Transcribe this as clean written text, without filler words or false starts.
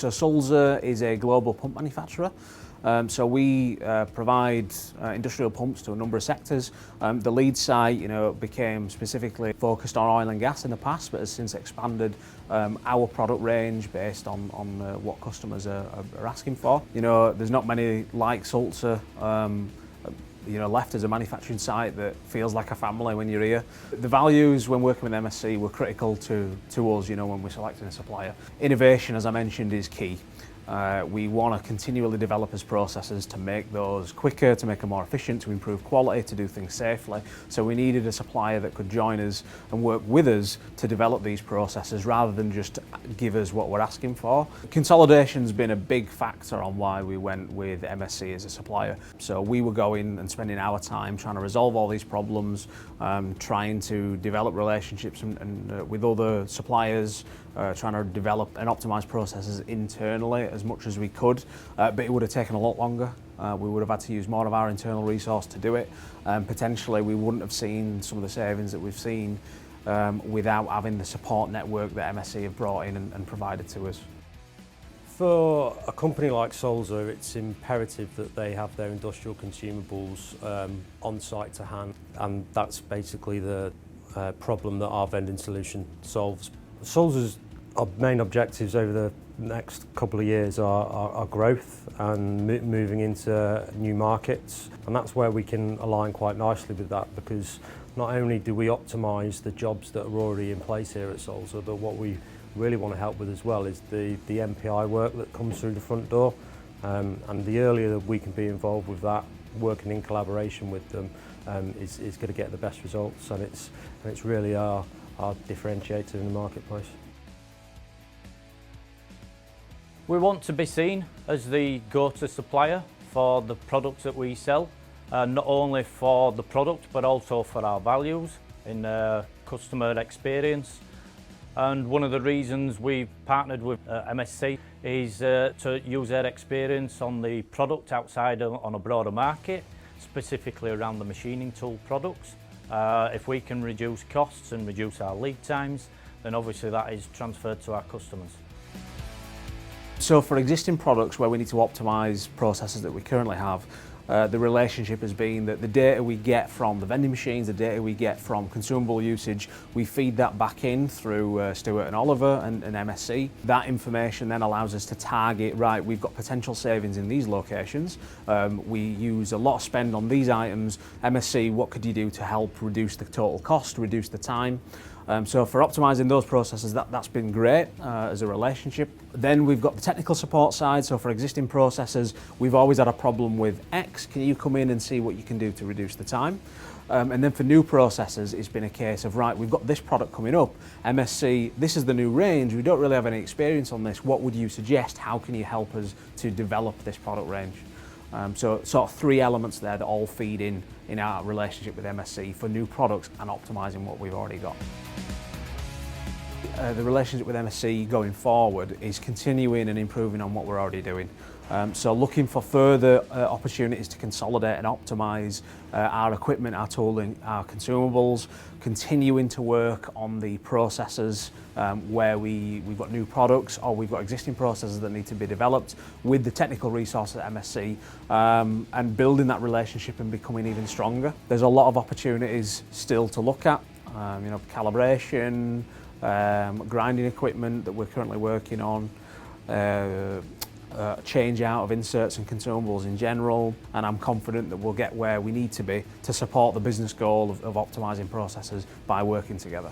So Sulzer is a global pump manufacturer. So we provide industrial pumps to a number of sectors. The lead site, became specifically focused on oil and gas in the past, but has since expanded our product range based on what customers are asking for. There's not many like Sulzer left as a manufacturing site that feels like a family when you're here. The values when working with MSC were critical to us, when we're selecting a supplier. Innovation, as I mentioned, is key. We want to continually develop as processes to make those quicker, to make them more efficient, to improve quality, to do things safely. So we needed a supplier that could join us and work with us to develop these processes rather than just give us what we're asking for. Consolidation's been a big factor on why we went with MSC as a supplier. So we were going and spending our time trying to resolve all these problems, trying to develop relationships and with other suppliers, trying to develop and optimise processes internally as much as we could, but it would have taken a lot longer. We would have had to use more of our internal resource to do it. Potentially we wouldn't have seen some of the savings that we've seen without having the support network that MSC have brought in and provided to us. For a company like Sulzer, it's imperative that they have their industrial consumables on site to hand, and that's basically the problem that our vending solution solves. Sulzer's main objectives over the next couple of years are growth and moving into new markets, and that's where we can align quite nicely with that, because not only do we optimise the jobs that are already in place here at Sulzer, but what we really want to help with as well is the MPI work that comes through the front door, and the earlier that we can be involved with that, working in collaboration with them, is going to get the best results, and it's really our differentiator in the marketplace. We want to be seen as the go-to supplier for the products that we sell, not only for the product but also for our values in customer experience. And one of the reasons we've partnered with MSC is to use their experience on the product outside on a broader market, specifically around the machining tool products. If we can reduce costs and reduce our lead times, then obviously that is transferred to our customers. So for existing products where we need to optimise processes that we currently have, the relationship has been that the data we get from the vending machines, the data we get from consumable usage, we feed that back in through Stuart and Oliver and MSC. That information then allows us to target, right, we've got potential savings in these locations. We use a lot of spend on these items. MSC, what could you do to help reduce the total cost, reduce the time? So for optimising those processes, that's been great as a relationship. Then we've got the technical support side. So for existing processes, we've always had a problem with X. Can you come in and see what you can do to reduce the time? And then for new processes, it's been a case of, right, we've got this product coming up. MSC, this is the new range. We don't really have any experience on this. What would you suggest? How can you help us to develop this product range? So sort of three elements there that all feed in our relationship with MSC for new products and optimising what we've already got. The relationship with MSC going forward is continuing and improving on what we're already doing. So looking for further opportunities to consolidate and optimise our equipment, our tooling, our consumables, continuing to work on the processes where we've got new products or we've got existing processes that need to be developed with the technical resources at MSC, and building that relationship and becoming even stronger. There's a lot of opportunities still to look at, calibration, grinding equipment that we're currently working on, change out of inserts and consumables in general, and I'm confident that we'll get where we need to be to support the business goal of optimising processes by working together.